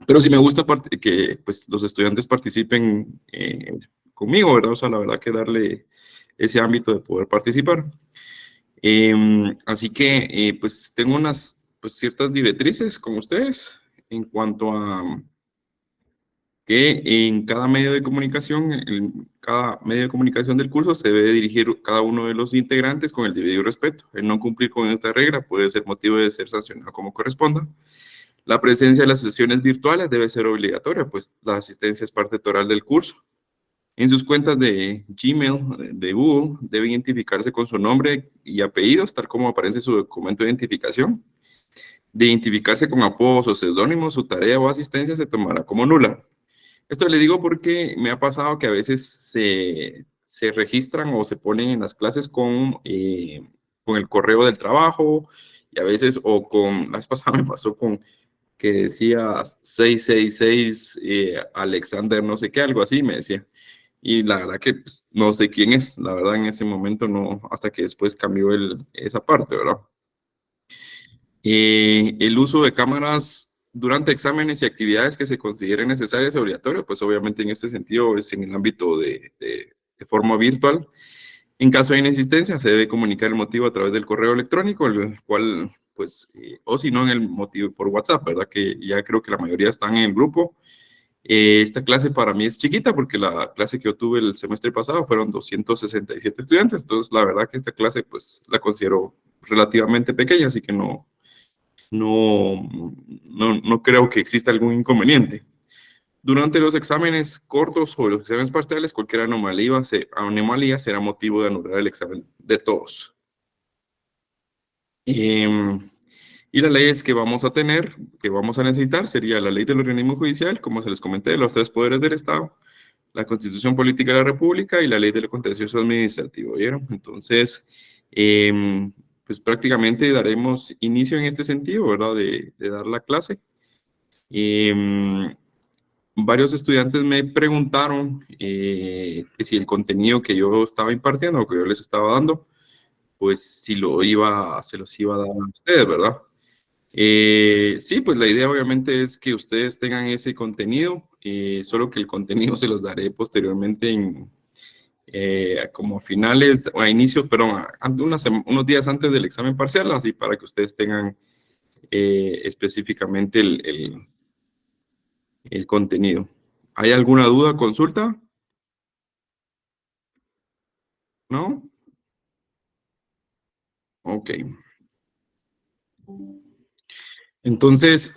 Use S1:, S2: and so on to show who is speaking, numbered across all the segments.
S1: Pero sí me gusta que pues, los estudiantes participen conmigo, ¿verdad? O sea, la verdad que darle ese ámbito de poder participar. Así que, pues, tengo unas pues, ciertas directrices con ustedes en cuanto a que en cada medio de comunicación, en cada medio de comunicación del curso se debe dirigir cada uno de los integrantes con el debido respeto. El no cumplir con esta regla puede ser motivo de ser sancionado como corresponda. La presencia de las sesiones virtuales debe ser obligatoria, pues la asistencia es parte total del curso. En sus cuentas de Gmail, de Google, debe identificarse con su nombre y apellidos, tal como aparece en su documento de identificación. De identificarse con apodos o seudónimos, su tarea o asistencia se tomará como nula. Esto le digo porque me ha pasado que a veces se registran o se ponen en las clases con el correo del trabajo y a veces, o con, la vez pasada me pasó con que decía 666 Alexander no sé qué, algo así me decía. Y la verdad que pues, no sé quién es, la verdad en ese momento no, hasta que después cambió esa parte, ¿verdad? El uso de cámaras durante exámenes y actividades que se consideren necesarias y obligatorias, pues obviamente en este sentido es en el ámbito de forma virtual. En caso de inexistencia, se debe comunicar el motivo a través del correo electrónico, el cual, pues, o si no, en el motivo por WhatsApp, ¿verdad? Que ya creo que la mayoría están en el grupo. Esta clase para mí es chiquita porque la clase que yo tuve el semestre pasado fueron 267 estudiantes, entonces la verdad que esta clase, pues, la considero relativamente pequeña, así que no creo que exista algún inconveniente. Durante los exámenes cortos o los exámenes parciales, cualquier anomalía será motivo de anular el examen de todos. Y las leyes que vamos a tener, que vamos a necesitar, sería la ley del organismo judicial, como se les comenté, los tres poderes del Estado, la Constitución Política de la República y la ley del contencioso administrativo, ¿vieron? Entonces, pues prácticamente daremos inicio en este sentido, ¿verdad? De dar la clase. Varios estudiantes me preguntaron que si el contenido que yo estaba impartiendo o que yo les estaba dando, pues si se los iba a dar a ustedes, ¿verdad? Sí, pues la idea obviamente es que ustedes tengan ese contenido, solo que el contenido se los daré posteriormente como a finales o a inicios, pero unos días antes del examen parcial, así para que ustedes tengan específicamente el contenido. ¿Hay alguna duda, consulta? ¿No? Ok. Entonces,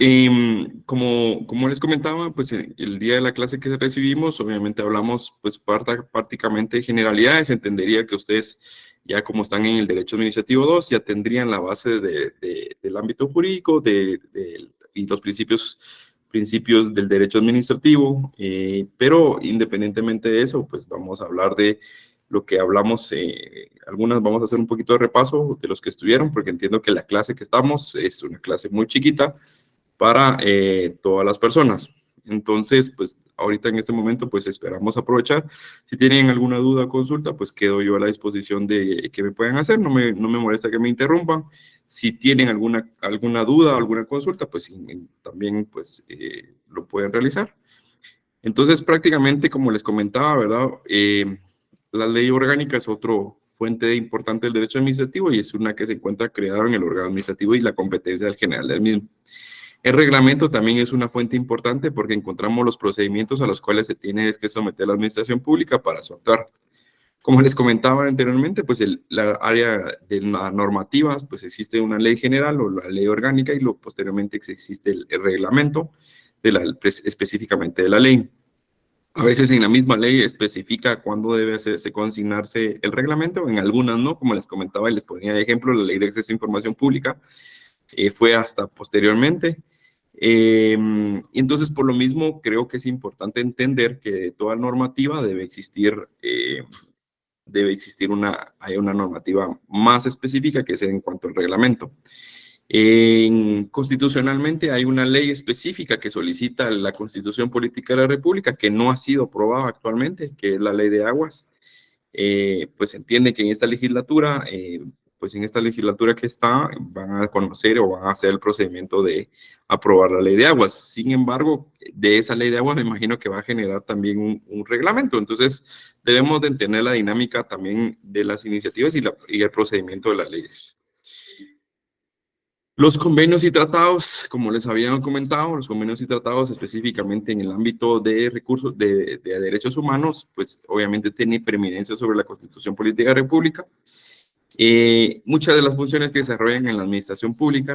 S1: como les comentaba, pues el día de la clase que recibimos, obviamente hablamos pues prácticamente de generalidades, entendería que ustedes ya como están en el Derecho Administrativo 2, ya tendrían la base del ámbito jurídico y los principios del derecho administrativo, pero independientemente de eso, pues vamos a hablar de lo que hablamos, algunas vamos a hacer un poquito de repaso de los que estuvieron, porque entiendo que la clase que estamos es una clase muy chiquita para todas las personas. Entonces, pues ahorita en este momento, pues esperamos aprovechar. Si tienen alguna duda o consulta, pues quedo yo a la disposición de que me puedan hacer. No me molesta que me interrumpan. Si tienen alguna duda o alguna consulta, pues también pues, lo pueden realizar. Entonces, prácticamente, como les comentaba, ¿verdad? La ley orgánica es otra fuente importante del derecho administrativo y es una que se encuentra creada en el órgano administrativo y la competencia del general del mismo. El reglamento también es una fuente importante porque encontramos los procedimientos a los cuales se tiene que someter la administración pública para su actuar. Como les comentaba anteriormente, pues la área de la normativa, pues existe una ley general o la ley orgánica y posteriormente existe el reglamento específicamente de la ley. A veces en la misma ley especifica cuándo debe consignarse el reglamento, en algunas no, como les comentaba y les ponía de ejemplo, la ley de acceso a información pública fue hasta posteriormente. Entonces, por lo mismo, creo que es importante entender que toda normativa hay una normativa más específica que es en cuanto al reglamento. Constitucionalmente hay una ley específica que solicita la Constitución Política de la República que no ha sido aprobada actualmente, que es la Ley de Aguas. Pues se entiende que en esta legislatura pues en esta legislatura que está, van a conocer o van a hacer el procedimiento de aprobar la ley de aguas. Sin embargo, de esa ley de aguas me imagino que va a generar también un reglamento. Entonces, debemos de entender la dinámica también de las iniciativas y el procedimiento de las leyes. Los convenios y tratados, como les habían comentado, los convenios y tratados específicamente en el ámbito de recursos de derechos humanos, pues obviamente tienen preeminencia sobre la Constitución Política de la República. Muchas de las funciones que se desarrollan en la administración pública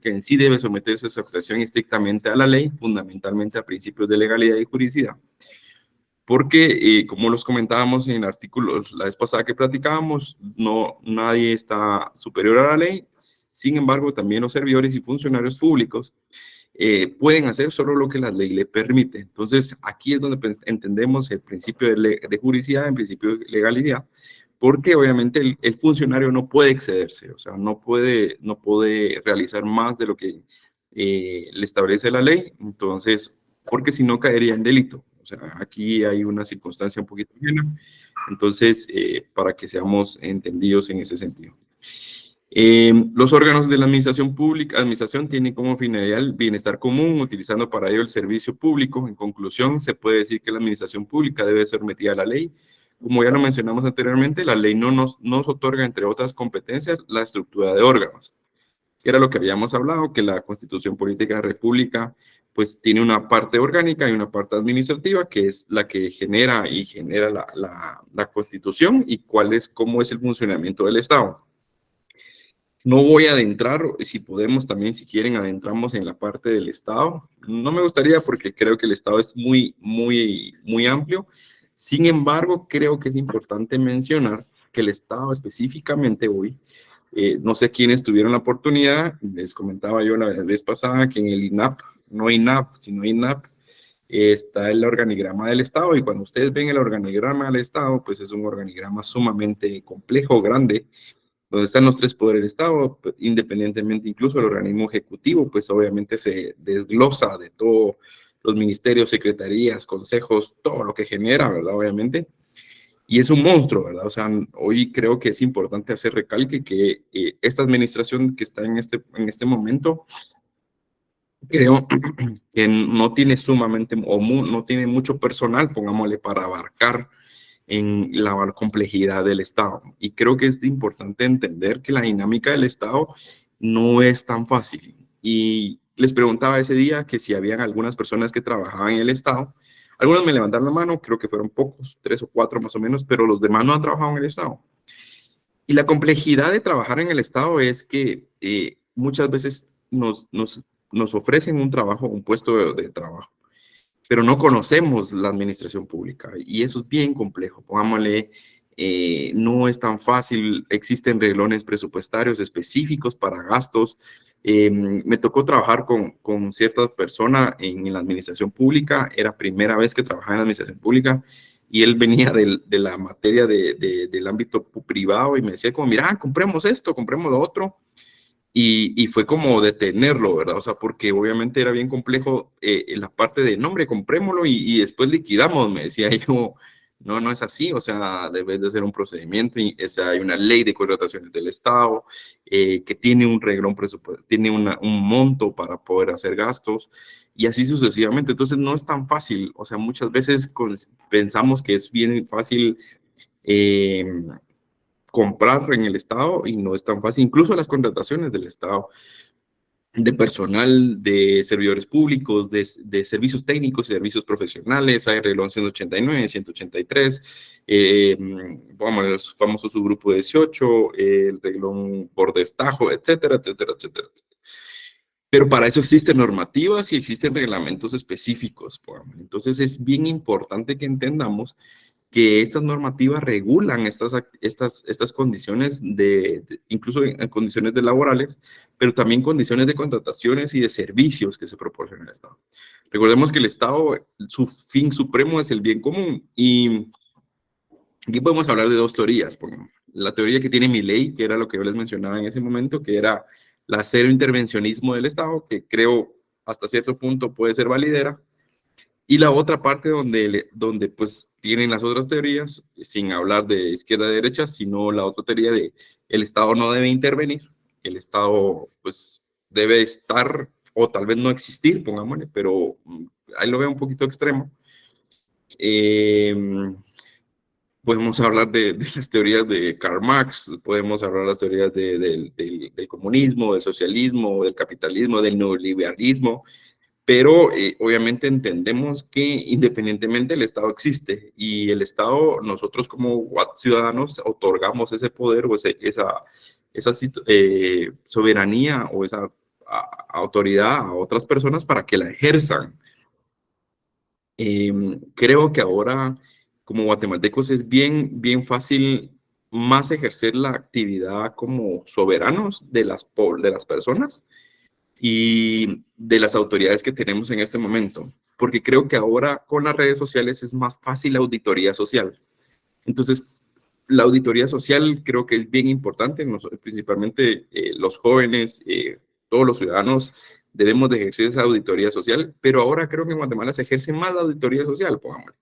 S1: en sí debe someterse a su actuación estrictamente a la ley, fundamentalmente a principios de legalidad y juridicidad. Porque, como los comentábamos en el artículo la vez pasada que platicábamos, nadie está superior a la ley. Sin embargo, también los servidores y funcionarios públicos pueden hacer solo lo que la ley le permite. Entonces, aquí es donde entendemos el principio de juridicidad, el principio de legalidad, porque obviamente el funcionario no puede excederse, o sea, no puede realizar más de lo que le establece la ley, entonces, porque si no caería en delito. O sea, aquí hay una circunstancia un poquito ajena, entonces, para que seamos entendidos en ese sentido. Los órganos de la administración tienen como finalidad el bienestar común, utilizando para ello el servicio público. En conclusión, se puede decir que la administración pública debe ser sometida a la ley. Como ya lo mencionamos anteriormente, la ley no nos otorga, entre otras competencias, la estructura de órganos. Era lo que habíamos hablado, que la Constitución Política de la República pues tiene una parte orgánica y una parte administrativa, que es la que genera la Constitución y cómo es el funcionamiento del Estado. No voy a adentrar, si podemos también, si quieren, adentramos en la parte del Estado. No me gustaría porque creo que el Estado es muy amplio. Sin embargo, creo que es importante mencionar que el Estado específicamente hoy, no sé quiénes tuvieron la oportunidad, les comentaba yo la vez pasada que en el INAP, no INAP, sino INAP, está el organigrama del Estado, y cuando ustedes ven el organigrama del Estado, pues es un organigrama sumamente complejo, grande, donde están los tres poderes del Estado, independientemente incluso del organismo ejecutivo, pues obviamente se desglosa de todos los ministerios, secretarías, consejos, todo lo que genera, ¿verdad? Obviamente. Y es un monstruo, ¿verdad? O sea, hoy creo que es importante hacer recalque que esta administración que está en este momento, creo que no tiene no tiene mucho personal, pongámosle, para abarcar en la complejidad del Estado. Y creo que es importante entender que la dinámica del Estado no es tan fácil. Y les preguntaba ese día que si habían algunas personas que trabajaban en el Estado. Algunos me levantaron la mano, creo que fueron pocos, 3 o 4 más o menos, pero los demás no han trabajado en el Estado. Y la complejidad de trabajar en el Estado es que muchas veces nos ofrecen un trabajo, un puesto de trabajo, pero no conocemos la administración pública y eso es bien complejo. Pongámosle, no es tan fácil, existen reglones presupuestarios específicos para gastos. Me tocó trabajar con cierta persona en la administración pública, era primera vez que trabajaba en la administración pública y él venía de la materia del ámbito privado y me decía como, mira, compremos esto, compremos lo otro. Y fue como detenerlo, ¿verdad? O sea, porque obviamente era bien complejo la parte de, nombre, comprémoslo y después liquidamos, me decía yo, no es así, o sea, debes de hacer un procedimiento, hay una ley de contrataciones del Estado que tiene un reglón presupuestario, tiene un monto para poder hacer gastos y así sucesivamente. Entonces no es tan fácil, o sea, muchas veces pensamos que es bien fácil eh, comprar en el Estado y no es tan fácil. Incluso las contrataciones del Estado, de personal, de servidores públicos, de servicios técnicos y servicios profesionales, hay reglón 189, 183, vamos, los famosos subgrupo 18, el reglón por destajo, etcétera, etcétera, etcétera. Pero para eso existen normativas y existen reglamentos específicos. Entonces es bien importante que entendamos que estas normativas regulan estas condiciones incluso en condiciones de laborales, pero también condiciones de contrataciones y de servicios que se proporcionan al Estado. Recordemos que el Estado, su fin supremo es el bien común y aquí podemos hablar de dos teorías. La teoría que tiene Milei, que era lo que yo les mencionaba en ese momento, que era la cero intervencionismo del Estado, que creo hasta cierto punto puede ser validera, Y la otra parte donde pues tienen las otras teorías, sin hablar de izquierda y derecha, sino la otra teoría de el Estado no debe intervenir, el Estado pues debe estar o tal vez no existir, pongámosle, pero ahí lo veo un poquito extremo. Eh, Podemos hablar de las teorías de Karl Marx, podemos hablar de las teorías del comunismo, del socialismo, del capitalismo, del neoliberalismo, pero obviamente entendemos que independientemente el Estado existe y el Estado, nosotros como ciudadanos otorgamos ese poder o esa soberanía o esa autoridad a otras personas para que la ejerzan. Creo que ahora como guatemaltecos es bien fácil más ejercer la actividad como soberanos de las personas y de las autoridades que tenemos en este momento, porque creo que ahora con las redes sociales es más fácil la auditoría social. Entonces, la auditoría social creo que es bien importante, principalmente los jóvenes, todos los ciudadanos debemos de ejercer esa auditoría social, pero ahora creo que en Guatemala se ejerce más la auditoría social, pongámosle.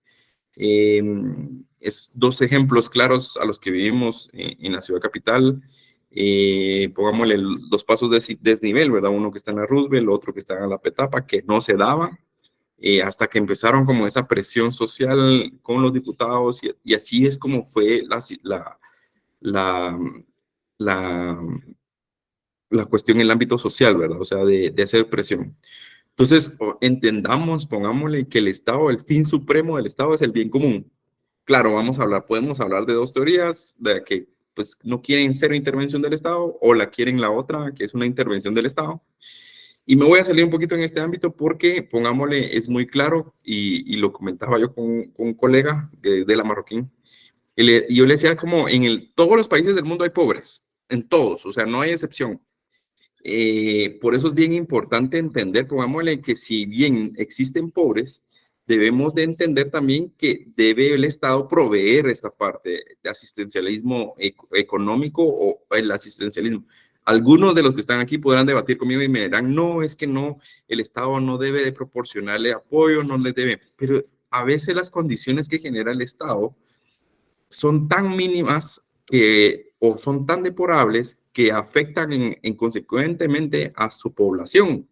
S1: Es dos ejemplos claros a los que vivimos en la ciudad capital. Pongámosle los pasos de desnivel, ¿verdad? Uno que está en la Roosevelt, otro que está en la Petapa, que no se daba, hasta que empezaron como esa presión social con los diputados, y así es como fue la, la, la cuestión en el ámbito social, ¿verdad? O sea, de hacer presión. Entonces, entendamos, pongámosle que el Estado, el fin supremo del Estado es el bien común. Claro, podemos hablar de dos teorías, de que pues no quieren cero intervención del Estado o la quieren la otra, que es una intervención del Estado. Y me voy a salir un poquito en este ámbito porque, pongámosle, es muy claro y lo comentaba yo con un colega de la Marroquín. Y yo le decía como todos los países del mundo hay pobres, en todos, o sea, no hay excepción. Por eso es bien importante entender, pongámosle, que si bien existen pobres, debemos de entender también que debe el Estado proveer esta parte de asistencialismo económico o el asistencialismo. Algunos de los que están aquí podrán debatir conmigo y me dirán, no, es que no, el Estado no debe de proporcionarle apoyo, no le debe, pero a veces las condiciones que genera el Estado son tan mínimas o son tan deplorables que afectan consecuentemente a su población.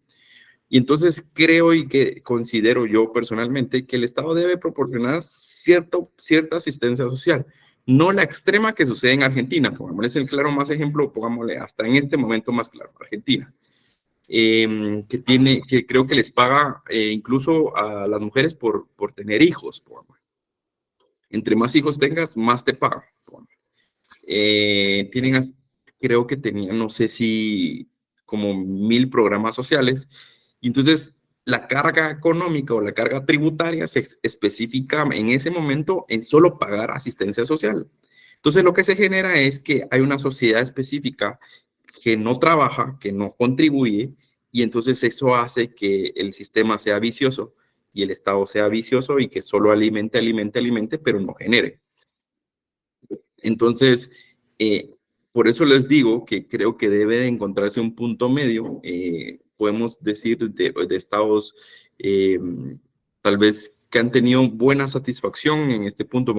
S1: Y entonces creo y que considero yo personalmente que el Estado debe proporcionar cierta asistencia social, no la extrema que sucede en Argentina, pongámosle es el claro más ejemplo, pongámosle hasta en este momento más claro, Argentina, que creo que les paga incluso a las mujeres por tener hijos, pongámosle. Entre más hijos tengas, más te paga. Tienen, creo que tenían, no sé si como 1000 programas sociales. Y entonces la carga económica o la carga tributaria se especifica en ese momento en solo pagar asistencia social. Entonces lo que se genera es que hay una sociedad específica que no trabaja, que no contribuye, y entonces eso hace que el sistema sea vicioso y el Estado sea vicioso y que solo alimente, pero no genere. Entonces, por eso les digo que creo que debe de encontrarse un punto medio. Podemos decir de estados tal vez que han tenido buena satisfacción en este punto.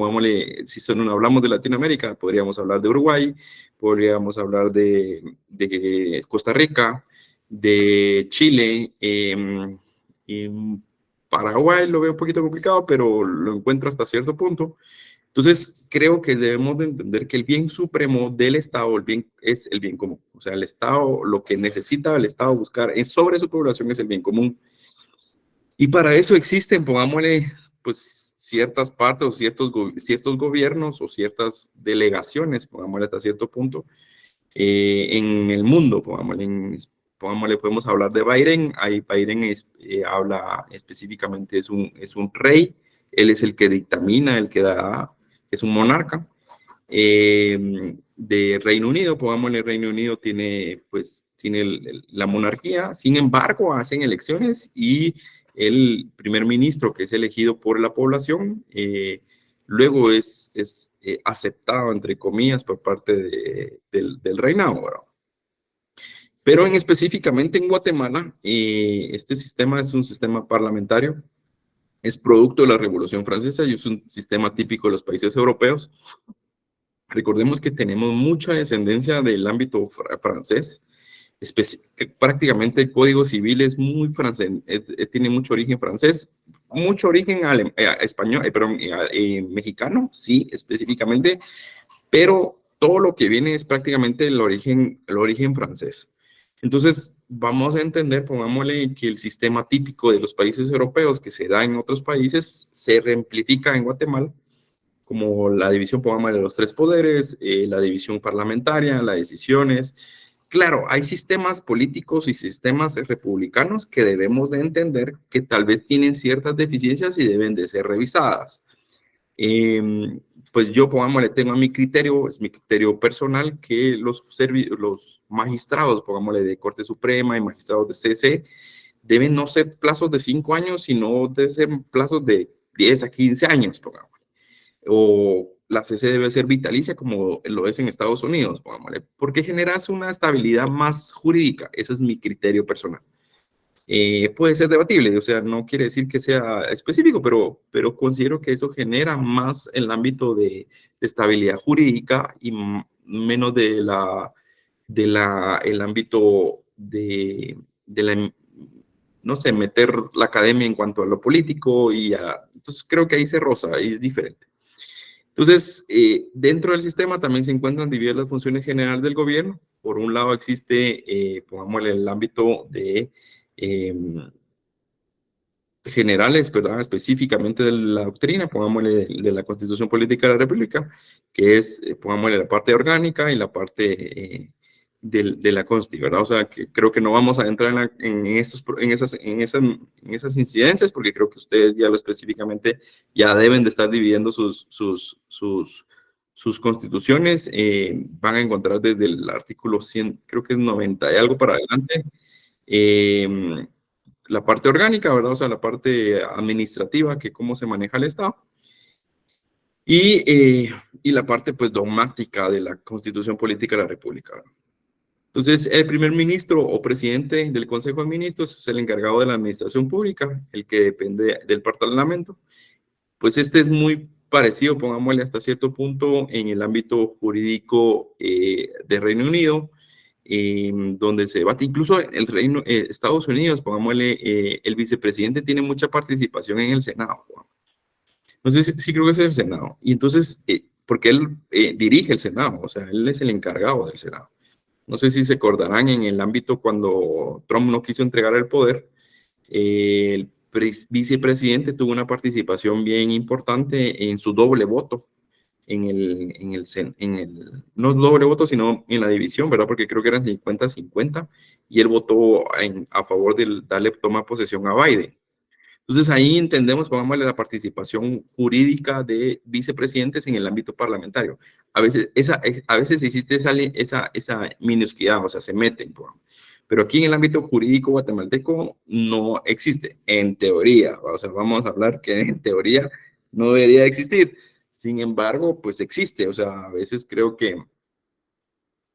S1: Si hablamos de Latinoamérica, podríamos hablar de Uruguay, podríamos hablar de Costa Rica, de Chile, Paraguay lo veo un poquito complicado, pero lo encuentro hasta cierto punto. Entonces, creo que debemos de entender que el bien supremo del Estado es el bien común. O sea, el Estado, lo que necesita el Estado buscar sobre su población es el bien común. Y para eso existen, pongámosle, pues, ciertas partes o ciertos gobiernos o ciertas delegaciones, pongámosle hasta cierto punto, en el mundo, pongámosle, podemos hablar de Bahrein. Ahí Bahrein habla específicamente, es un rey, él es el que dictamina, el que da, es un monarca. De Reino Unido, pongámosle, Reino Unido tiene, pues, tiene la monarquía, sin embargo, hacen elecciones y el primer ministro que es elegido por la población, luego es aceptado, entre comillas, por parte del reinado, ¿verdad? Pero específicamente en Guatemala, este sistema es un sistema parlamentario es producto de la Revolución Francesa y es un sistema típico de los países europeos. Recordemos que tenemos mucha descendencia del ámbito francés, que prácticamente el Código Civil es muy francés, tiene mucho origen francés, mucho origen español, perdón, mexicano, sí, específicamente, pero todo lo que viene es prácticamente el origen francés. Entonces, vamos a entender, pongámosle, que el sistema típico de los países europeos que se da en otros países se reamplifica en Guatemala, como la división, pongámosle, de los tres poderes, la división parlamentaria, las decisiones. Claro, hay sistemas políticos y sistemas republicanos que debemos de entender que tal vez tienen ciertas deficiencias y deben de ser revisadas. Pues yo, pongámosle, tengo a mi criterio, es mi criterio personal, que los magistrados, pongámosle, de Corte Suprema y magistrados de CC, deben no ser plazos de 5 años, sino de ser plazos de 10 a 15 años, pongámosle. O la CC debe ser vitalicia, como lo es en Estados Unidos, pongámosle, porque generas una estabilidad más jurídica. Ese es mi criterio personal. Puede ser debatible, o sea, no quiere decir que sea específico, pero considero que eso genera más el ámbito de estabilidad jurídica y menos el ámbito de la, no sé, meter la academia en cuanto a lo político entonces creo que ahí se roza, ahí es diferente. Entonces, dentro del sistema también se encuentran divididas las funciones generales del gobierno. Por un lado existe, pongámosle, el ámbito de eh, generales, ¿verdad? Específicamente de la doctrina, pongámosle de la Constitución Política de la República, que es, pongámosle, la parte orgánica y la parte de la Consti, ¿verdad? O sea, que creo que no vamos a entrar en esas incidencias, porque creo que ustedes ya lo específicamente ya deben de estar dividiendo sus constituciones. Van a encontrar desde el artículo 100, creo que es 90 y algo para adelante, eh, la parte orgánica, ¿verdad? O sea, la parte administrativa, que cómo se maneja el Estado, y la parte, pues, dogmática de la Constitución Política de la República, ¿verdad? Entonces, el primer ministro o presidente del Consejo de Ministros es el encargado de la administración pública, el que depende del Parlamento. Pues este es muy parecido, pongámosle, hasta cierto punto en el ámbito jurídico de Reino Unido, donde se debate incluso Estados Unidos, pongámosle, el vicepresidente tiene mucha participación en el Senado. Entonces, sí creo que es el Senado. Y entonces, porque él dirige el Senado, o sea, él es el encargado del Senado. No sé si se acordarán en el ámbito cuando Trump no quiso entregar el poder, el vicepresidente tuvo una participación bien importante en su doble voto, no doble voto, sino en la división, ¿verdad? Porque creo que eran 50-50 y él votó a favor de darle toma de posesión a Biden. Entonces ahí entendemos, pongámosle, la participación jurídica de vicepresidentes en el ámbito parlamentario. A veces existe esa minusquidad, o sea, se meten, pero aquí en el ámbito jurídico guatemalteco no existe, en teoría. O sea, vamos a hablar que en teoría no debería existir. Sin embargo, pues existe. O sea, a veces creo que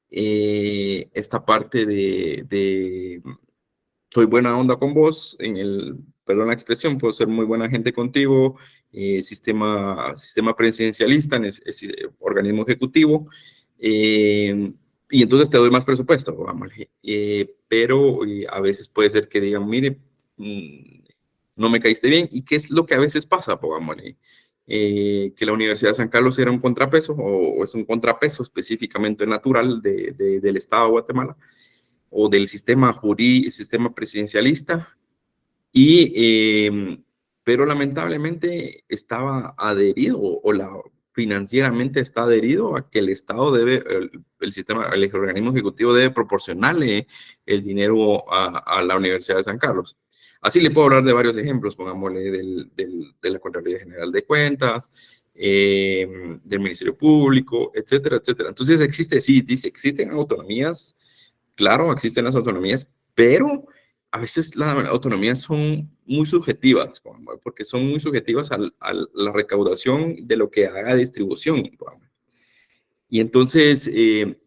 S1: esta parte de soy buena onda con vos, perdón la expresión, puedo ser muy buena gente contigo, sistema presidencialista, organismo ejecutivo, y entonces te doy más presupuesto, vamos, pero a veces puede ser que digan, mire, no me caíste bien, y qué es lo que a veces pasa, pongámosle, que la Universidad de San Carlos era un contrapeso, o es un contrapeso específicamente natural del Estado de Guatemala, o del sistema presidencialista, pero lamentablemente estaba adherido financieramente está adherido a que el Estado el organismo ejecutivo debe proporcionarle el dinero a la Universidad de San Carlos. Así le puedo hablar de varios ejemplos, pongámosle de la Contraloría General de Cuentas, del Ministerio Público, etcétera, etcétera. Entonces existen autonomías. Claro, existen las autonomías, pero a veces las autonomías son muy subjetivas, porque son muy subjetivas a la recaudación de lo que haga distribución. Y entonces,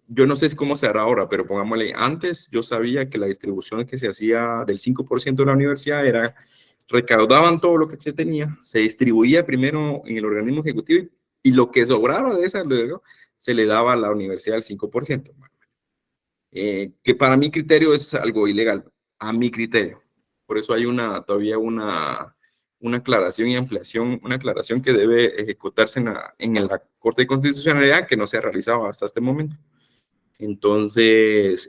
S1: yo no sé cómo se hará ahora, pero pongámosle, antes yo sabía que la distribución que se hacía del 5% de la universidad era recaudaban todo lo que se tenía, se distribuía primero en el organismo ejecutivo y lo que sobraba de esa luego se le daba a la universidad al 5%, que para mi criterio es algo ilegal, a mi criterio. Por eso hay todavía una aclaración y ampliación, una aclaración que debe ejecutarse en la Corte de Constitucionalidad que no se ha realizado hasta este momento. Entonces,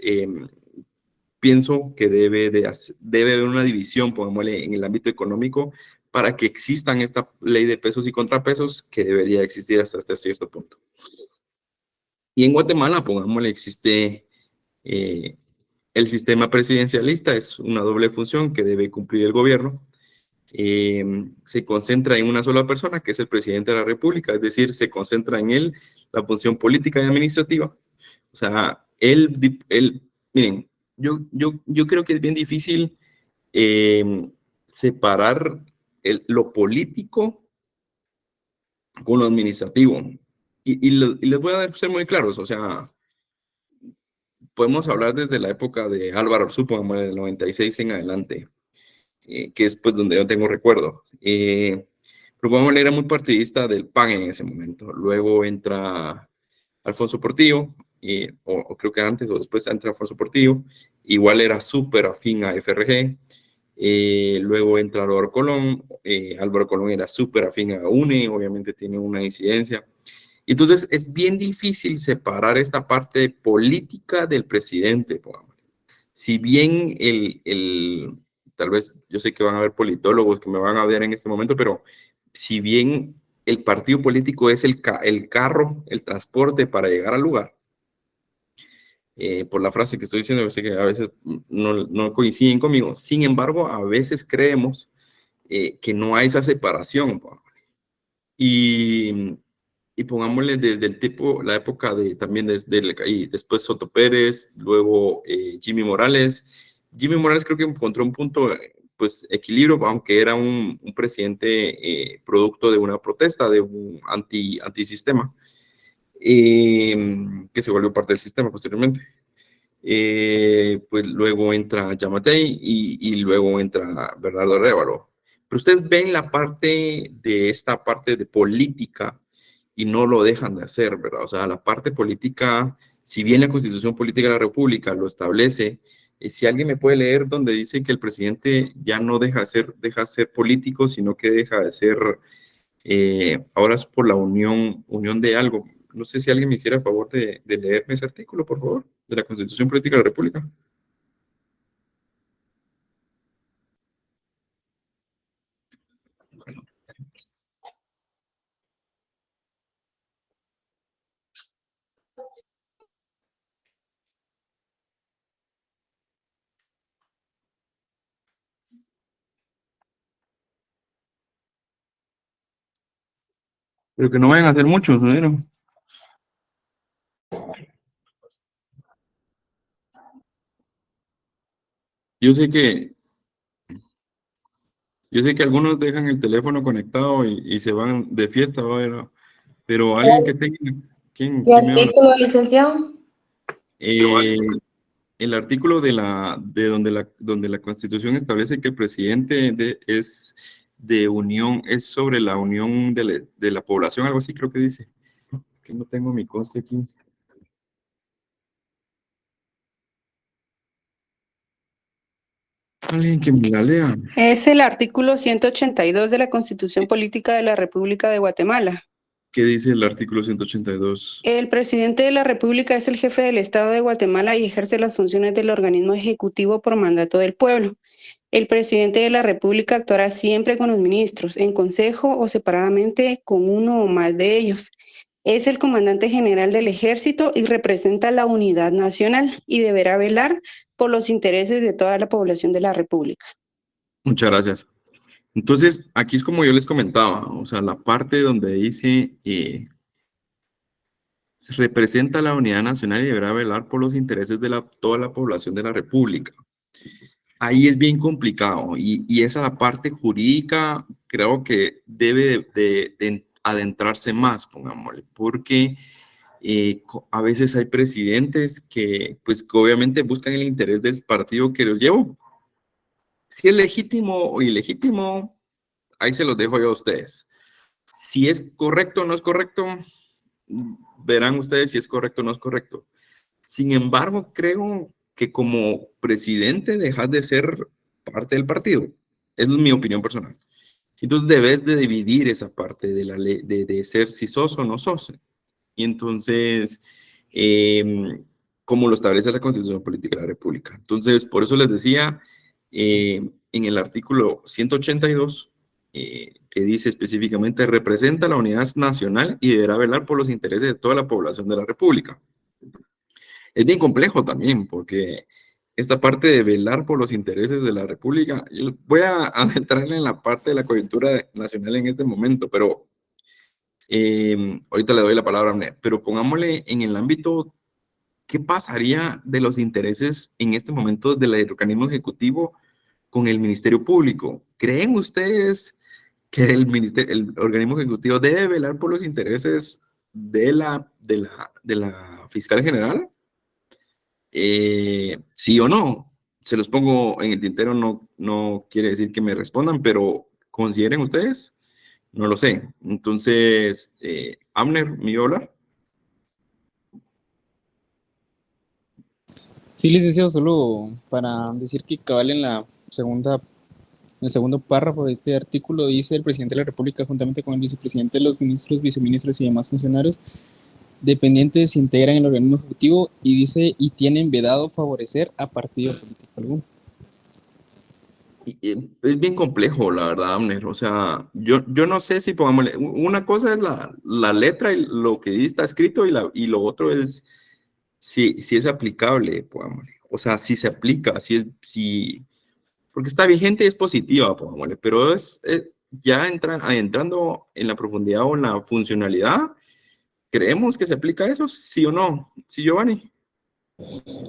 S1: pienso que debe haber una división, pongámosle, en el ámbito económico para que existan esta ley de pesos y contrapesos que debería existir hasta este cierto punto. Y en Guatemala, pongámosle, existe el sistema presidencialista, es una doble función que debe cumplir el gobierno. Se concentra en una sola persona, que es el presidente de la República, es decir, se concentra en él la función política y administrativa. O sea, miren, yo creo que es bien difícil separar lo político con lo administrativo. Y les voy a ser muy claros, o sea, podemos hablar desde la época de Álvaro Arzupo, en el 96 en adelante, que es pues donde yo tengo recuerdo. Pero Juan Manuel era muy partidista del PAN en ese momento. Luego entra Alfonso Portillo, o creo que antes o después entra Alfonso Portillo, igual era súper afín a FRG. Luego entra Álvaro Colón era súper afín a UNE, obviamente tiene una incidencia. Entonces es bien difícil separar esta parte política del presidente, pongamos. Si bien tal vez yo sé que van a haber politólogos que me van a odiar en este momento, pero si bien el partido político es el carro, el transporte para llegar al lugar, por la frase que estoy diciendo, yo sé que a veces no coinciden conmigo, sin embargo, a veces creemos que no hay esa separación. Y, y pongámosle desde la época también y después Soto Pérez, luego Jimmy Morales. Jimmy Morales creo que encontró un punto, pues, equilibrio, aunque era un presidente producto de una protesta, de un antisistema, que se volvió parte del sistema posteriormente. Pues luego entra Yamatei y luego entra Bernardo Révalo. Pero ustedes ven esta parte de política y no lo dejan de hacer, ¿verdad? O sea, la parte política, si bien la Constitución Política de la República lo establece, si alguien me puede leer donde dice que el presidente ya no deja de ser político, sino que deja de ser, ahora es por la unión de algo. No sé si alguien me hiciera favor de leerme ese artículo, por favor, de la Constitución Política de la República. Pero que no vayan a hacer muchos, ¿no? Yo sé que, yo sé que algunos dejan el teléfono conectado y se van de fiesta, pero alguien que tenga,
S2: ¿Qué
S1: ¿quién me habla?
S2: artículo, licenciado?
S1: Eh, el artículo donde la Constitución establece que el presidente es de unión, es sobre la unión de la población, algo así creo que dice. Que no tengo mi conste aquí. Alguien que me la lea.
S3: Es el artículo 182 de la Constitución Política de la República de Guatemala.
S1: ¿Qué dice el artículo 182?
S3: El presidente de la República es el jefe del Estado de Guatemala y ejerce las funciones del organismo ejecutivo por mandato del pueblo. El presidente de la República actuará siempre con los ministros, en consejo o separadamente con uno o más de ellos. Es el comandante general del ejército y representa la unidad nacional y deberá velar por los intereses de toda la población de la República.
S1: Muchas gracias. Entonces, aquí es como yo les comentaba, o sea, la parte donde dice se representa la unidad nacional y deberá velar por los intereses de toda la población de la República. Ahí es bien complicado y esa parte jurídica creo que debe de adentrarse más, pongámosle, porque a veces hay presidentes que, pues, que obviamente buscan el interés del partido que los llevó. Si es legítimo o ilegítimo, ahí se los dejo yo a ustedes. Si es correcto o no es correcto, verán ustedes si es correcto o no es correcto. Sin embargo, creo que como presidente dejas de ser parte del partido. Es mi opinión personal. Entonces debes de dividir esa parte de la ley, de ser si sos o no sos. Y entonces, como lo establece la Constitución Política de la República. Entonces, por eso les decía, en el artículo 182, que dice específicamente, representa la unidad nacional y deberá velar por los intereses de toda la población de la República. Es bien complejo también, porque esta parte de velar por los intereses de la República, yo voy a adentrarle en la parte de la coyuntura nacional en este momento, pero ahorita le doy la palabra a Amner, pero pongámosle en el ámbito, ¿qué pasaría de los intereses en este momento del organismo ejecutivo con el Ministerio Público? ¿Creen ustedes que el organismo ejecutivo debe velar por los intereses de la fiscal general? ¿Sí o no? Se los pongo en el tintero, no quiere decir que me respondan, pero ¿consideren ustedes? No lo sé. Entonces, Amner, ¿me iba a hablar?
S2: Sí, licenciado, solo para decir que cabal en el segundo párrafo de este artículo dice el presidente de la República juntamente con el vicepresidente, los ministros, viceministros y demás funcionarios dependientes se integran en el organismo ejecutivo y dice y tienen vedado favorecer a partido político alguno.
S1: Es bien complejo, la verdad, Amner. O sea, yo no sé si pongámosle, una cosa es la letra y lo que está escrito y lo otro es si es aplicable, pongámosle. O sea, si se aplica, porque está vigente y es positiva, pongámosle, pero ya entrando en la profundidad o en la funcionalidad, ¿creemos que se aplica eso? ¿Sí o no? ¿Sí, Giovanni?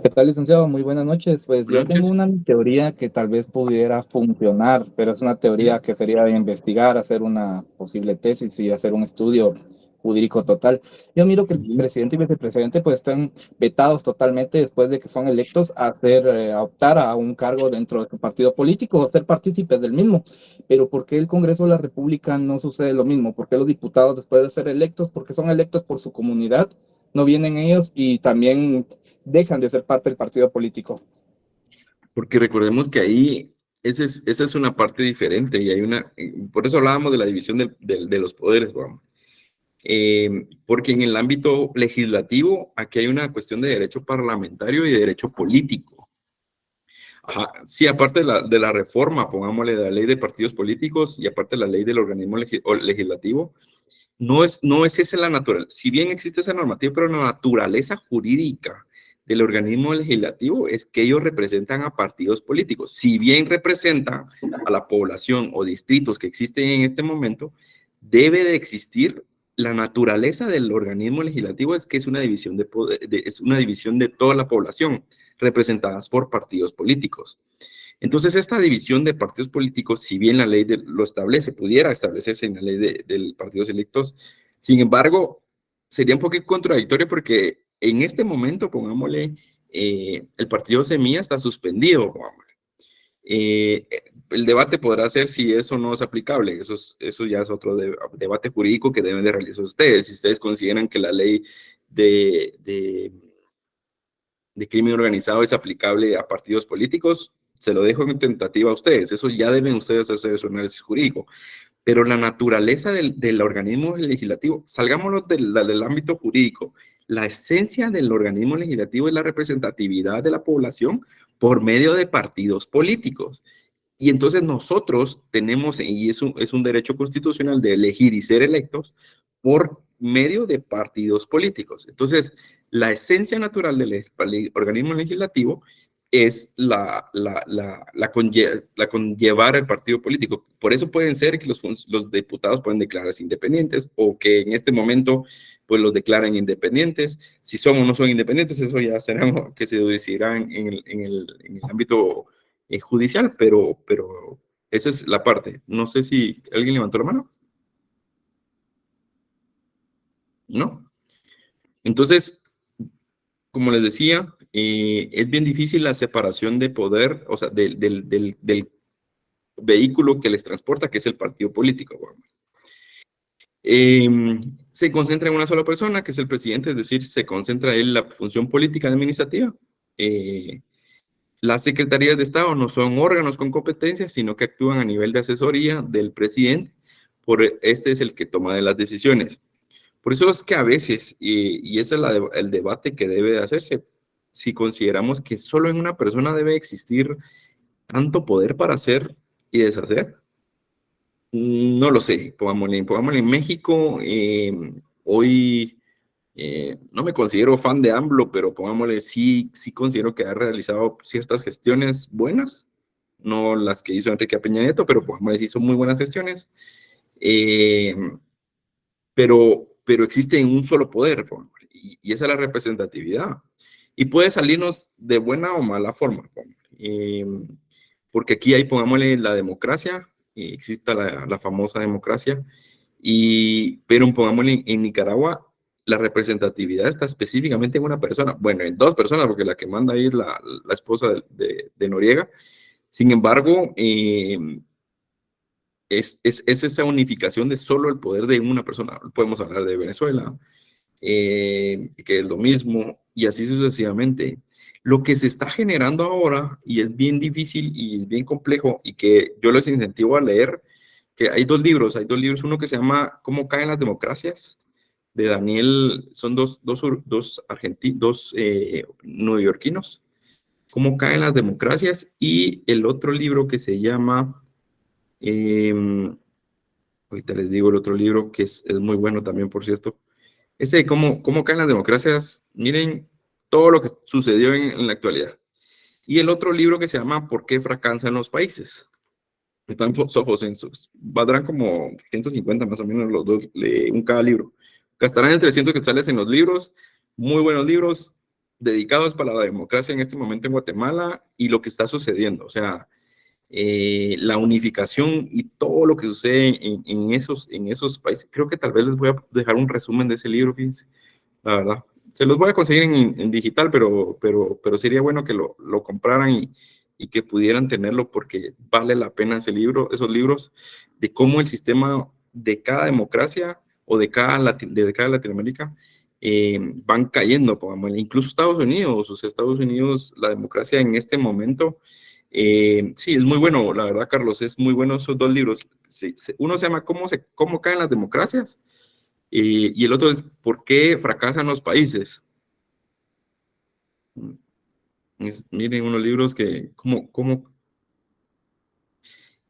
S4: ¿Qué tal, licenciado? Muy buenas noches. Pues
S1: Buenas
S4: yo tengo
S1: noches.
S4: una teoría que tal vez pudiera funcionar, pero es una teoría que sería de investigar, hacer una posible tesis y hacer un estudio jurídico total. Yo miro que el
S1: Ujú.
S4: presidente y vicepresidente pues están vetados totalmente después de que son electos a hacer, a optar a un cargo dentro de su partido político o ser partícipes del mismo. Pero ¿por qué el Congreso de la República no sucede lo mismo? ¿Por qué los diputados después de ser electos, porque son electos por su comunidad, no vienen ellos y también dejan de ser parte del partido político?
S1: Porque recordemos que ahí esa es una parte diferente y por eso hablábamos de la división de los poderes, vamos. Porque en el ámbito legislativo aquí hay una cuestión de derecho parlamentario y de derecho político. Ajá. Sí, aparte de la reforma, pongámosle, de la ley de partidos políticos y aparte de la ley del organismo legislativo, no es esa la natural. Si bien existe esa normativa, pero la naturaleza jurídica del organismo legislativo es que ellos representan a partidos políticos. Si bien representan a la población o distritos que existen en este momento, debe de existir la naturaleza del organismo legislativo es que es una división de poder, es una división de toda la población representadas por partidos políticos. Entonces, esta división de partidos políticos, si bien la ley lo establece, pudiera establecerse en la ley de partidos electos, sin embargo, sería un poquito contradictorio porque en este momento, pongámosle, el partido Semilla está suspendido, pongámosle. El debate podrá ser si eso no es aplicable, eso ya es otro debate jurídico que deben de realizar ustedes. Si ustedes consideran que la ley de crimen organizado es aplicable a partidos políticos, se lo dejo en tentativa a ustedes. Eso ya deben ustedes hacer su análisis jurídico. Pero la naturaleza del organismo legislativo, salgámonos del ámbito jurídico, la esencia del organismo legislativo es la representatividad de la población por medio de partidos políticos. Y entonces nosotros tenemos, y es un derecho constitucional de elegir y ser electos por medio de partidos políticos. Entonces, la esencia natural del organismo legislativo es la conllevar al partido político. Por eso pueden ser que los diputados pueden declararse independientes o que en este momento pues los declaren independientes. Si son o no son independientes, eso ya será que se decidirá en el ámbito judicial, pero esa es la parte. No sé si alguien levantó la mano. ¿No? Entonces, como les decía, es bien difícil la separación de poder, o sea, vehículo que les transporta, que es el partido político. Se concentra en una sola persona, que es el presidente, es decir, se concentra en la función política administrativa. Las secretarías de Estado no son órganos con competencias, sino que actúan a nivel de asesoría del presidente, este es el que toma de las decisiones. Por eso es que a veces, y ese es el debate que debe de hacerse, si consideramos que solo en una persona debe existir tanto poder para hacer y deshacer, no lo sé, pongámosle en México, hoy no me considero fan de AMLO, pero pongámosle, sí considero que ha realizado ciertas gestiones buenas, no las que hizo Enrique Peña Nieto, pero pongámosle, hizo muy buenas gestiones, eh, pero existe un solo poder, y esa es la representatividad. Y puede salirnos de buena o mala forma, porque aquí hay, pongámosle, la democracia, existe la famosa democracia, pero pongámosle en Nicaragua, la representatividad está específicamente en una persona, bueno, en dos personas, porque la que manda ahí es la esposa de Noriega. Sin embargo, es esa unificación de solo el poder de una persona. Podemos hablar de Venezuela, que es lo mismo, y así sucesivamente. Lo que se está generando ahora, y es bien difícil y es bien complejo, y que yo les incentivo a leer, que hay dos libros, uno que se llama ¿Cómo caen las democracias? De Daniel, son dos neoyorquinos, ¿Cómo caen las democracias? Y el otro libro que se llama, ahorita les digo el otro libro, que es muy bueno también, por cierto, ese de cómo caen las democracias, miren todo lo que sucedió en la actualidad. Y el otro libro que se llama ¿Por qué fracasan los países? Están sofos en sus, valdrán como 150 más o menos los dos, un cada libro. Gastarán entre 300 quetzales en los libros, muy buenos libros, dedicados para la democracia en este momento en Guatemala y lo que está sucediendo. O sea, la unificación y todo lo que sucede en esos países. Creo que tal vez les voy a dejar un resumen de ese libro, fíjense, la verdad. Se los voy a conseguir en digital, pero sería bueno que lo compraran y que pudieran tenerlo porque vale la pena ese libro, esos libros de cómo el sistema de cada democracia o de cada Latinoamérica van cayendo, incluso Estados Unidos, o sea, Estados Unidos, la democracia en este momento, sí, es muy bueno, la verdad, Carlos, es muy bueno esos dos libros. Uno se llama ¿Cómo caen las democracias? Y el otro es ¿Por qué fracasan los países? Miren unos libros que,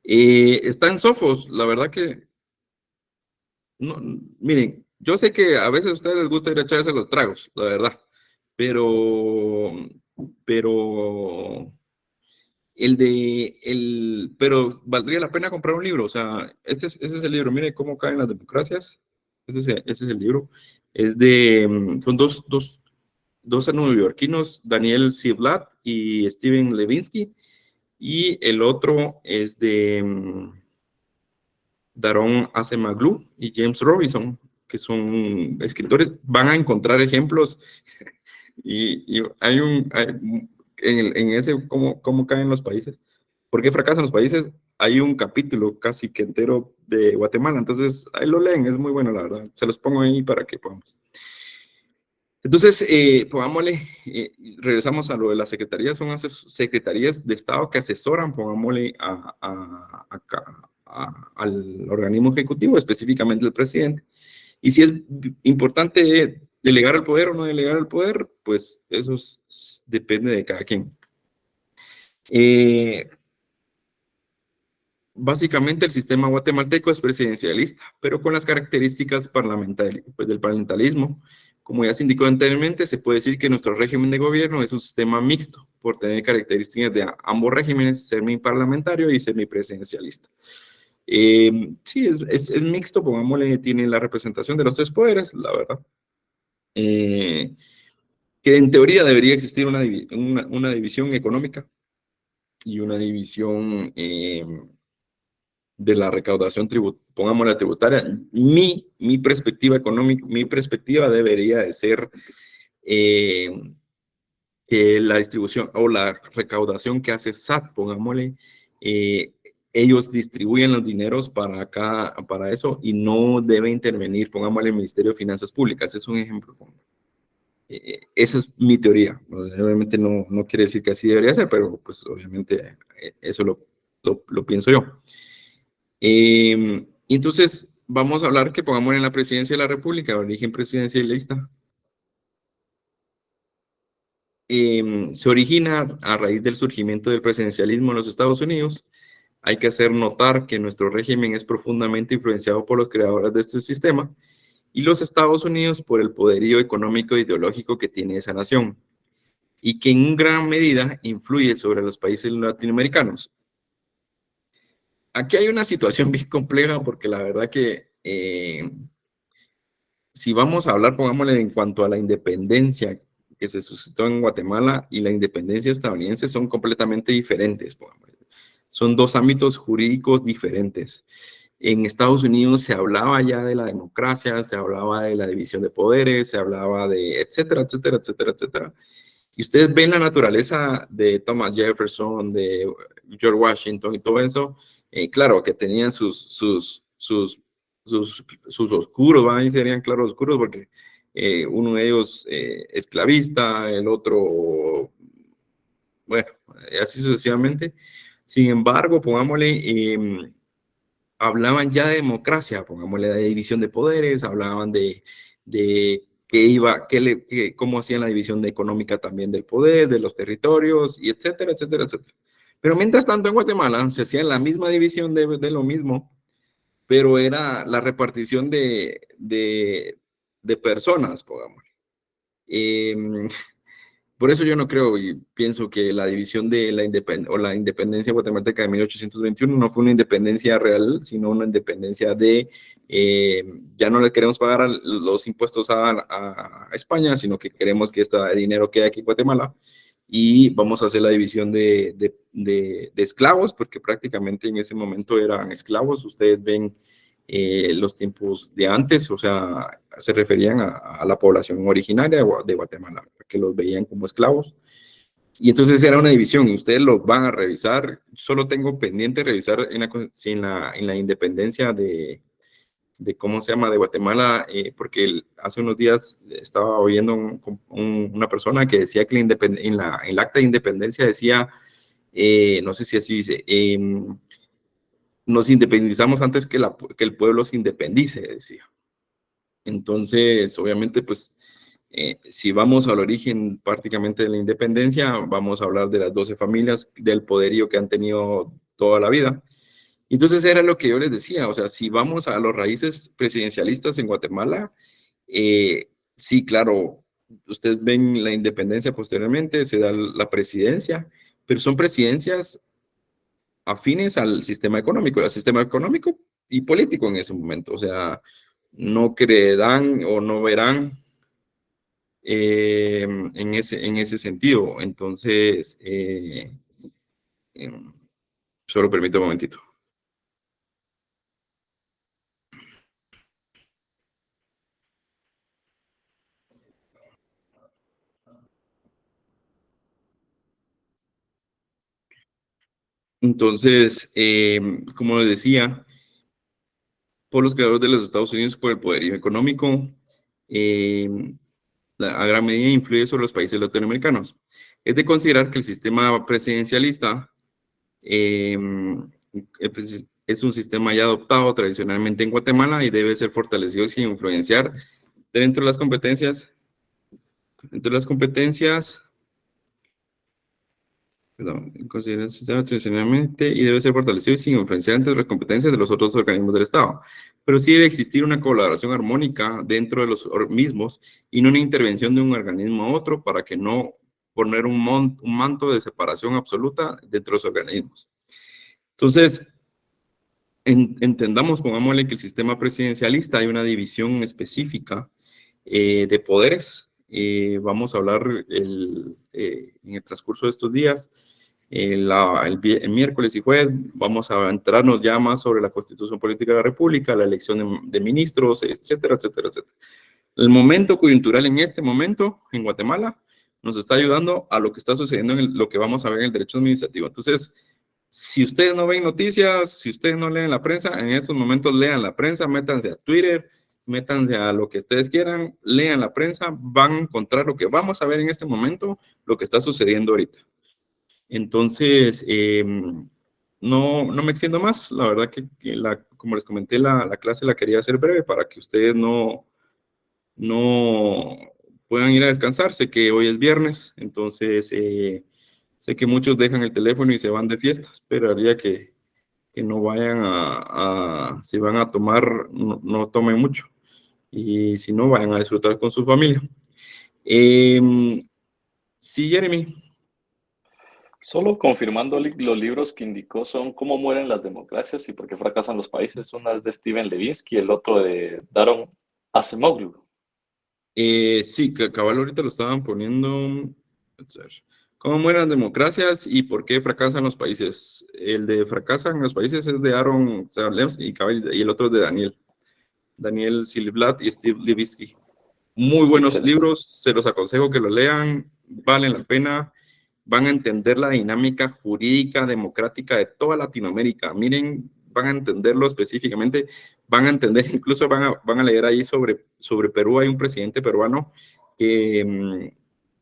S1: están sofos, la verdad que, no, miren, yo sé que a veces a ustedes les gusta ir a echarse los tragos, la verdad, pero, pero, pero valdría la pena comprar un libro, o sea, ese es el libro, mire cómo caen las democracias, ese es el libro, son dos neoyorquinos, Daniel Ziblatt y Steven Levinsky, y el otro es de Daron Acemoglu y James Robinson, que son escritores. Van a encontrar ejemplos y en ese cómo caen los países. ¿Por qué fracasan los países? Hay un capítulo casi que entero de Guatemala, entonces ahí lo leen, es muy bueno, la verdad. Se los pongo ahí para que podamos. Entonces, pongámosle, regresamos a lo de las secretarías, son secretarías de Estado que asesoran, pongámosle, al organismo ejecutivo, específicamente el presidente. Y si es importante delegar el poder o no delegar el poder, pues eso depende de cada quien. Básicamente el sistema guatemalteco es presidencialista, pero con las características del parlamentarismo. Como ya se indicó anteriormente, se puede decir que nuestro régimen de gobierno es un sistema mixto, por tener características de ambos regímenes, semiparlamentario y semipresidencialista. Sí, es mixto, pongámosle, tiene la representación de los tres poderes, la verdad. Que en teoría debería existir una división económica y una división de la recaudación pongámosla tributaria. Mi perspectiva económica, mi perspectiva debería de ser que la distribución o la recaudación que hace SAT, pongámosle, ellos distribuyen los dineros para eso y no debe intervenir, pongámosle, el Ministerio de Finanzas Públicas. Es un ejemplo. Esa es mi teoría. Obviamente no quiere decir que así debería ser, pero pues obviamente eso lo pienso yo. Entonces, vamos a hablar que pongamos en la presidencia de la República, origen presidencialista. Se origina a raíz del surgimiento del presidencialismo en los Estados Unidos. Hay que hacer notar que nuestro régimen es profundamente influenciado por los creadores de este sistema y los Estados Unidos por el poderío económico e ideológico que tiene esa nación y que en gran medida influye sobre los países latinoamericanos. Aquí hay una situación bien compleja porque la verdad que si vamos a hablar, pongámosle, en cuanto a la independencia que se suscitó en Guatemala y la independencia estadounidense son completamente diferentes. Son dos ámbitos jurídicos diferentes. En Estados Unidos se hablaba ya de la democracia, se hablaba de la división de poderes, se hablaba de etcétera, etcétera, etcétera, etcétera. Y ustedes ven la naturaleza de Thomas Jefferson, de George Washington y todo eso, claro que tenían sus oscuros, ¿va? Y serían claros oscuros porque uno de ellos esclavista, el otro, bueno, así sucesivamente. Sin embargo, pongámosle, hablaban ya de democracia, pongámosle, de división de poderes, hablaban de cómo hacían la división económica también del poder, de los territorios, y etcétera, etcétera, etcétera. Pero mientras tanto en Guatemala se hacía la misma división de lo mismo, pero era la repartición de personas, pongamos. Por eso yo no creo y pienso que la división de la independencia guatemalteca de 1821 no fue una independencia real, sino una independencia ya no le queremos pagar los impuestos a España, sino que queremos que este dinero quede aquí en Guatemala y vamos a hacer la división de esclavos, porque prácticamente en ese momento eran esclavos. Ustedes ven los tiempos de antes, o sea, se referían a la población originaria de Guatemala, que los veían como esclavos. Y entonces era una división, y ustedes lo van a revisar. Solo tengo pendiente revisar en la independencia de cómo se llama, de Guatemala, porque hace unos días estaba oyendo una persona que decía que en el acta de independencia decía, no sé si así dice, nos independizamos antes que el pueblo se independice, decía. Entonces, obviamente, pues, si vamos al origen prácticamente de la independencia, vamos a hablar de las 12 familias, del poderío que han tenido toda la vida. Entonces, era lo que yo les decía, o sea, si vamos a los raíces presidencialistas en Guatemala, sí, claro, ustedes ven la independencia posteriormente, se da la presidencia, pero son presidencias afines al sistema económico y político en ese momento. O sea, no creerán o no verán en ese sentido. Entonces, solo permítame un momentito. Entonces, como les decía, por los creadores de los Estados Unidos, por el poderío económico, a gran medida influye sobre los países latinoamericanos. Es de considerar que el sistema presidencialista es un sistema ya adoptado tradicionalmente en Guatemala y debe ser fortalecido sin influenciar dentro de las competencias, considera el sistema tradicionalmente y debe ser fortalecido sin influenciar entre las competencias de los otros organismos del Estado. Pero sí debe existir una colaboración armónica dentro de los mismos y no una intervención de un organismo a otro para que no poner un manto de separación absoluta dentro de los organismos. Entonces, entendamos, pongámosle que el sistema presidencialista hay una división específica de poderes. Vamos a hablar en el transcurso de estos días, el miércoles y jueves, vamos a entrarnos ya más sobre la Constitución Política de la República, la elección de ministros, etcétera, etcétera, etcétera. El momento coyuntural en este momento en Guatemala nos está ayudando a lo que está sucediendo en lo que vamos a ver en el derecho administrativo. Entonces, Si ustedes no ven noticias, si ustedes no leen la prensa, en estos momentos lean la prensa, métanse a Twitter, métanse a lo que ustedes quieran, lean la prensa, van a encontrar lo que vamos a ver en este momento, lo que está sucediendo ahorita. Entonces, no me extiendo más, la verdad que como les comenté, la clase la quería hacer breve para que ustedes no puedan ir a descansar. Sé que hoy es viernes, entonces sé que muchos dejan el teléfono y se van de fiesta. Esperaría que no vayan si van a tomar, no tomen mucho. Y si no, vayan a disfrutar con su familia. Sí, Jeremy.
S5: Solo confirmando los libros que indicó son Cómo mueren las democracias y por qué fracasan los países. Una es de Steven Levinsky, el otro de Daron Acemoglu.
S1: Sí, que cabal ahorita lo estaban poniendo. ¿Cómo mueren las democracias y por qué fracasan los países? El de fracasan los países es de Aaron Zemlinsky y el otro es de Daniel Silblatt y Steve Levitsky. Muy buenos
S5: Excelente.
S1: libros, se los aconsejo que lo lean, valen la pena, van a entender la dinámica jurídica democrática de toda Latinoamérica. Miren, van a entenderlo específicamente, van a entender, incluso van a leer ahí sobre Perú. Hay un presidente peruano que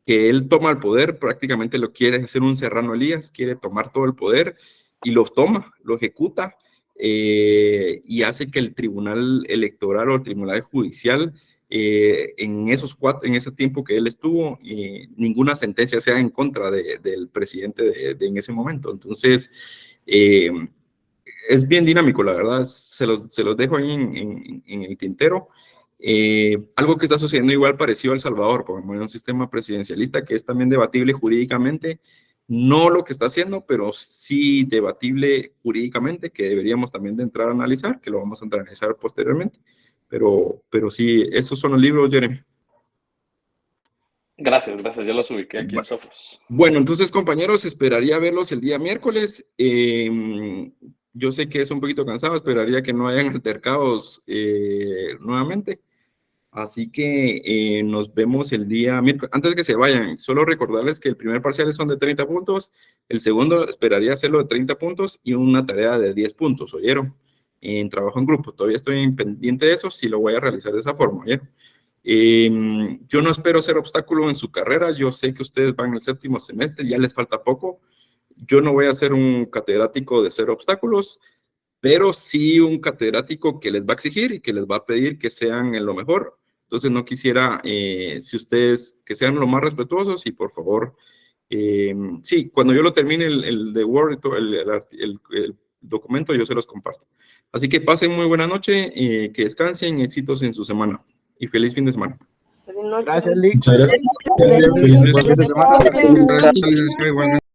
S1: él toma el poder, prácticamente lo quiere hacer un Serrano Elías, quiere tomar todo el poder y lo toma, lo ejecuta y hace que el tribunal electoral o el tribunal judicial en ese tiempo que él estuvo, ninguna sentencia sea en contra del presidente en ese momento. Entonces, es bien dinámico, la verdad, se los dejo ahí en el tintero. Algo que está sucediendo igual parecido a El Salvador, por un sistema presidencialista que es también debatible jurídicamente, no lo que está haciendo, pero sí debatible jurídicamente, que deberíamos también de entrar a analizar, que lo vamos a entrar a analizar posteriormente. Pero sí, esos son los libros, Jeremy.
S5: Gracias, ya los ubiqué aquí en Sofos.
S1: Bueno, entonces, compañeros, esperaría verlos el día miércoles. Yo sé que es un poquito cansado, esperaría que no hayan altercados nuevamente. Así que nos vemos el día miércoles. Antes de que se vayan, solo recordarles que el primer parcial son de 30 puntos, el segundo esperaría hacerlo de 30 puntos y una tarea de 10 puntos, ¿oyeron? En trabajo en grupo. Todavía estoy pendiente de eso, si lo voy a realizar de esa forma, ¿oyeron? Yo no espero ser obstáculo en su carrera. Yo sé que ustedes van en el 7º semestre, ya les falta poco. Yo no voy a ser un catedrático de cero obstáculos, pero sí un catedrático que les va a exigir y que les va a pedir que sean en lo mejor. Entonces no quisiera, si ustedes, que sean lo más respetuosos y por favor, sí, cuando yo lo termine el de Word, el documento, yo se los comparto. Así que pasen muy buena noche, que descansen, éxitos en su semana y feliz fin de semana.
S6: Gracias, Lick.
S1: Muchas gracias.
S6: Buen fin de semana.
S2: Gracias, igualmente.